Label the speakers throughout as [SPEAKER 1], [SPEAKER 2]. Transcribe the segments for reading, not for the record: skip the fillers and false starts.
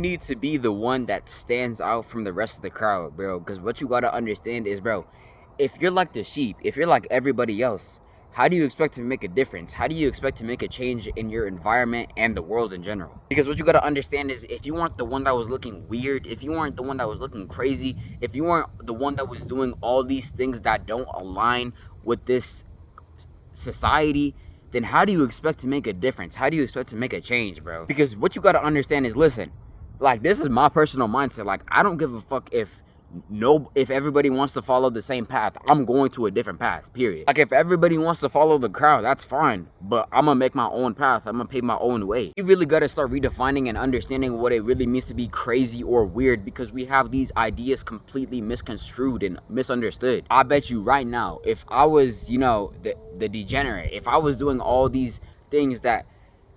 [SPEAKER 1] need to be the one that stands out from the rest of the crowd, bro. Because what you gotta understand is, bro, if you're like the sheep, if you're like everybody else, how do you expect to make a difference? How do you expect to make a change in your environment and the world in general? Because what you gotta understand is, if you weren't the one that was looking weird, if you weren't the one that was looking crazy, if you weren't the one that was doing all these things that don't align with this society, then how do you expect to make a difference? How do you expect to make a change, bro? Because what you gotta understand is, listen, like, this is my personal mindset. Like, I don't give a fuck if everybody wants to follow the same path. I'm going to a different path, period. Like, if everybody wants to follow the crowd, that's fine, but I'm gonna make my own path. I'm gonna pave my own way. You really gotta start redefining and understanding what it really means to be crazy or weird, because we have these ideas completely misconstrued and misunderstood. I bet you right now, if I was, the degenerate, if I was doing all these things that,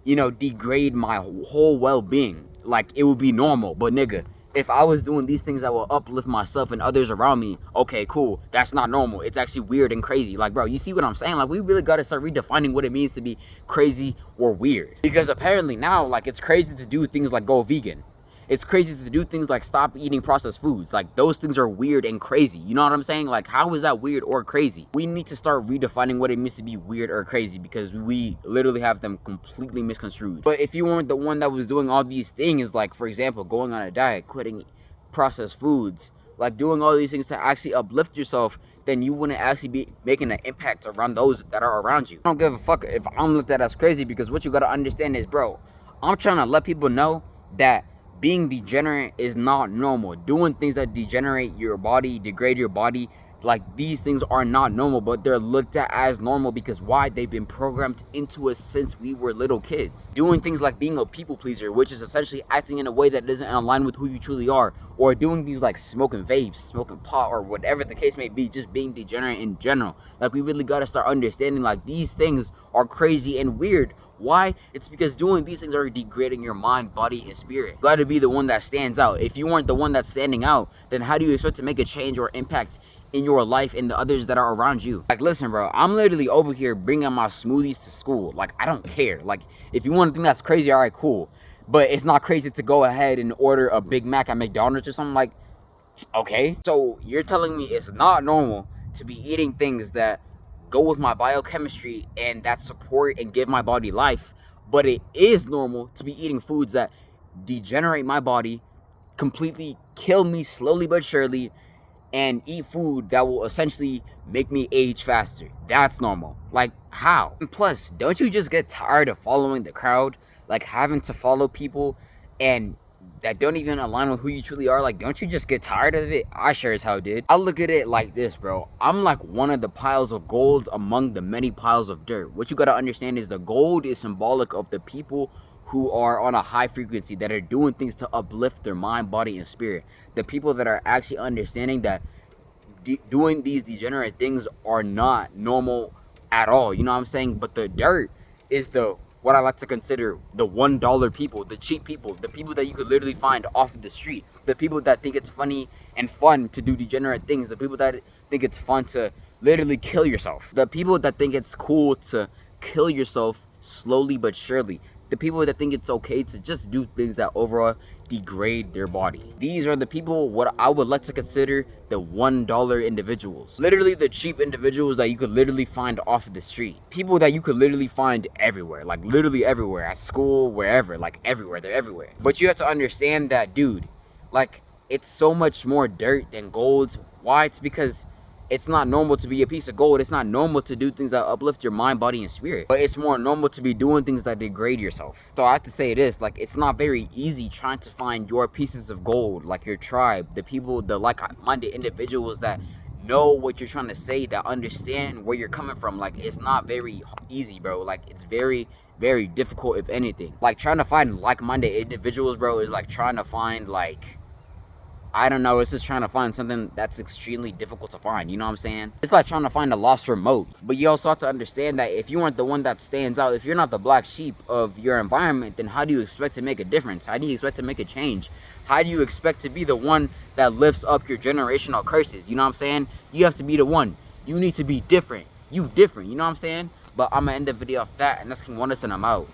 [SPEAKER 1] degrade my whole well-being, like, it would be normal. But nigga, if I was doing these things that will uplift myself and others around me, okay, cool, that's not normal. It's actually weird and crazy. Like, bro, you see what I'm saying? Like, we really gotta start redefining what it means to be crazy or weird. Because apparently now, like, it's crazy to do things like go vegan. It's crazy to do things like stop eating processed foods. Like, those things are weird and crazy. You know what I'm saying? Like, how is that weird or crazy? We need to start redefining what it means to be weird or crazy, because we literally have them completely misconstrued. But if you weren't the one that was doing all these things, like, for example, going on a diet, quitting processed foods, like doing all these things to actually uplift yourself, then you wouldn't actually be making an impact around those that are around you. I don't give a fuck if I'm looked at as crazy, because what you gotta understand is, bro, I'm trying to let people know that being degenerate is not normal. Doing things that degenerate your body, degrade your body, like, these things are not normal, but they're looked at as normal because why? They've been programmed into us since we were little kids. Doing things like being a people pleaser, which is essentially acting in a way that doesn't align with who you truly are, or doing these like smoking vapes, smoking pot, or whatever the case may be, just being degenerate in general. Like, we really gotta start understanding, like, these things are crazy and weird. Why? It's because doing these things are degrading your mind, body, and spirit. You gotta be the one that stands out. If you weren't the one that's standing out, then how do you expect to make a change or impact in your life and the others that are around you? Like, listen, bro, I'm literally over here bringing my smoothies to school. Like, I don't care. Like, if you want to think that's crazy, all right, cool. But it's not crazy to go ahead and order a Big Mac at McDonald's or something. Like, okay. So you're telling me it's not normal to be eating things that go with my biochemistry and that support and give my body life, but it is normal to be eating foods that degenerate my body, completely kill me slowly but surely, and eat food that will essentially make me age faster. That's normal. Like, how? And plus, don't you just get tired of following the crowd? Like, having to follow people and that don't even align with who you truly are? Like, don't you just get tired of it? I sure as hell did. I look at it like this, bro. I'm like one of the piles of gold among the many piles of dirt. What you gotta understand is the gold is symbolic of the people who are on a high frequency, that are doing things to uplift their mind, body, and spirit. The people that are actually understanding that doing these degenerate things are not normal at all. You know what I'm saying? But the dirt is what I like to consider the $1 people, the cheap people, the people that you could literally find off of the street, the people that think it's funny and fun to do degenerate things, the people that think it's fun to literally kill yourself, the people that think it's cool to kill yourself slowly but surely, the people that think it's okay to just do things that overall degrade their body. These are the people what I would like to consider the $1 individuals. Literally the cheap individuals that you could literally find off of the street. People that you could literally find everywhere, like literally everywhere, at school, wherever, like everywhere, they're everywhere. But you have to understand that, dude, like, it's so much more dirt than gold. Why? It's because it's not normal to be a piece of gold. It's not normal to do things that uplift your mind, body, and spirit. But it's more normal to be doing things that degrade yourself. So I have to say this, like, it's not very easy trying to find your pieces of gold, like your tribe, the people, the like-minded individuals that know what you're trying to say, that understand where you're coming from. Like, it's not very easy, bro. Like, it's very, very difficult, if anything. Like, trying to find like-minded individuals, bro, is like trying to find, like, I don't know, it's just trying to find something that's extremely difficult to find, you know what I'm saying? It's like trying to find a lost remote. But you also have to understand that if you aren't the one that stands out, if you're not the black sheep of your environment, then how do you expect to make a difference? How do you expect to make a change? How do you expect to be the one that lifts up your generational curses? You know what I'm saying? You have to be the one. You need to be different. You different, you know what I'm saying? But I'm gonna end the video off that, and that's King Wonders, and I'm out.